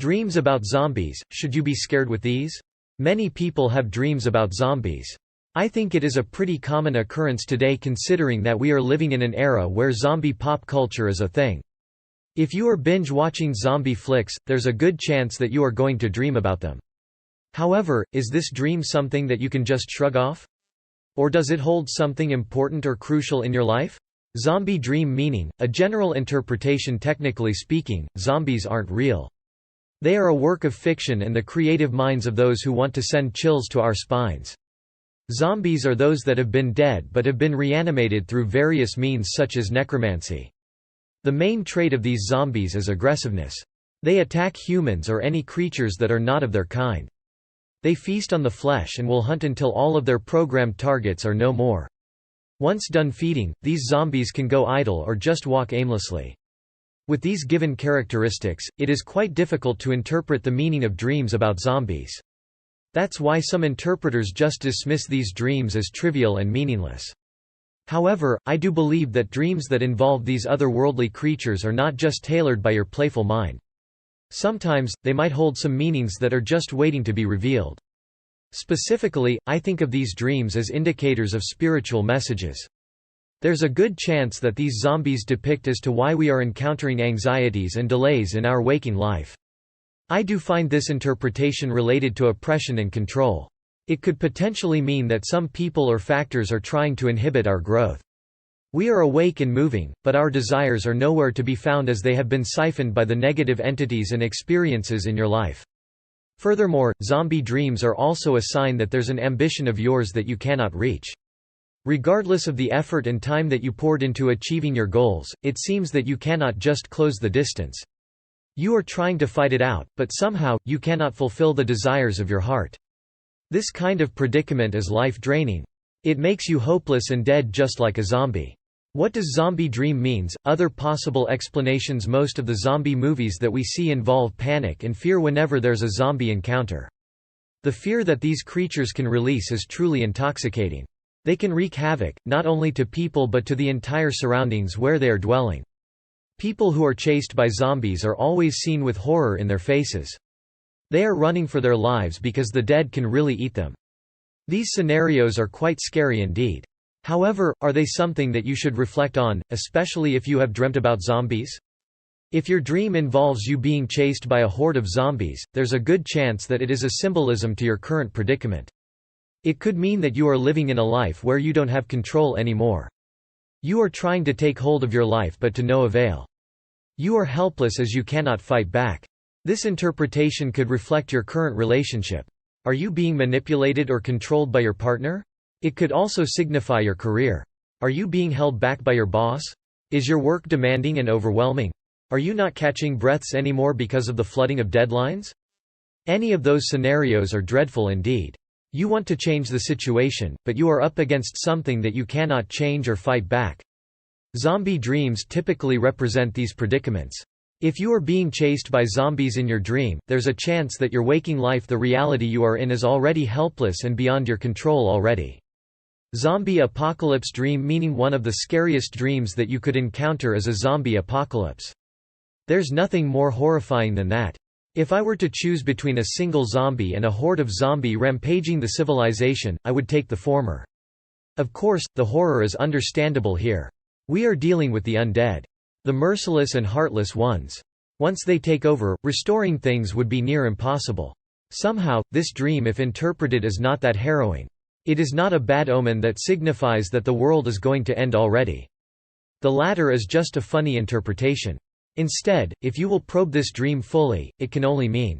Dreams about zombies, should you be scared with these? Many people have dreams about zombies. I think it is a pretty common occurrence today considering that we are living in an era where zombie pop culture is a thing. If you are binge-watching zombie flicks, there's a good chance that you are going to dream about them. However, is this dream something that you can just shrug off? Or does it hold something important or crucial in your life? Zombie dream meaning, a general interpretation. Technically speaking, zombies aren't real. They are a work of fiction and the creative minds of those who want to send chills to our spines. Zombies are those that have been dead but have been reanimated through various means such as necromancy. The main trait of these zombies is aggressiveness. They attack humans or any creatures that are not of their kind. They feast on the flesh and will hunt until all of their programmed targets are no more. Once done feeding, these zombies can go idle or just walk aimlessly. With these given characteristics, it is quite difficult to interpret the meaning of dreams about zombies. That's why some interpreters just dismiss these dreams as trivial and meaningless. However, I do believe that dreams that involve these otherworldly creatures are not just tailored by your playful mind. Sometimes, they might hold some meanings that are just waiting to be revealed. Specifically, I think of these dreams as indicators of spiritual messages. There's a good chance that these zombies depict as to why we are encountering anxieties and delays in our waking life. I do find this interpretation related to oppression and control. It could potentially mean that some people or factors are trying to inhibit our growth. We are awake and moving, but our desires are nowhere to be found as they have been siphoned by the negative entities and experiences in your life. Furthermore, zombie dreams are also a sign that there's an ambition of yours that you cannot reach. Regardless of the effort and time that you poured into achieving your goals, it seems that you cannot just close the distance. You are trying to fight it out, but somehow, you cannot fulfill the desires of your heart. This kind of predicament is life-draining. It makes you hopeless and dead just like a zombie. What does zombie dream means? Other possible explanations. Most of the zombie movies that we see involve panic and fear whenever there's a zombie encounter. The fear that these creatures can release is truly intoxicating. They can wreak havoc, not only to people but to the entire surroundings where they are dwelling. People who are chased by zombies are always seen with horror in their faces. They are running for their lives because the dead can really eat them. These scenarios are quite scary indeed. However, are they something that you should reflect on, especially if you have dreamt about zombies? If your dream involves you being chased by a horde of zombies, there's a good chance that it is a symbolism to your current predicament. It could mean that you are living in a life where you don't have control anymore. You are trying to take hold of your life but to no avail. You are helpless as you cannot fight back. This interpretation could reflect your current relationship. Are you being manipulated or controlled by your partner? It could also signify your career. Are you being held back by your boss? Is your work demanding and overwhelming? Are you not catching breaths anymore because of the flooding of deadlines? Any of those scenarios are dreadful indeed. You want to change the situation, but you are up against something that you cannot change or fight back. Zombie dreams typically represent these predicaments. If you are being chased by zombies in your dream, there's a chance that your waking life, the reality you are in, is already helpless and beyond your control already. Zombie apocalypse dream meaning one of the scariest dreams that you could encounter is a zombie apocalypse. There's nothing more horrifying than that. If I were to choose between a single zombie and a horde of zombie rampaging the civilization, I would take the former. Of course, the horror is understandable here. We are dealing with the undead. The merciless and heartless ones. Once they take over, restoring things would be near impossible. Somehow, this dream, if interpreted, is not that harrowing. It is not a bad omen that signifies that the world is going to end already. The latter is just a funny interpretation. Instead, if you will probe this dream fully, it can only mean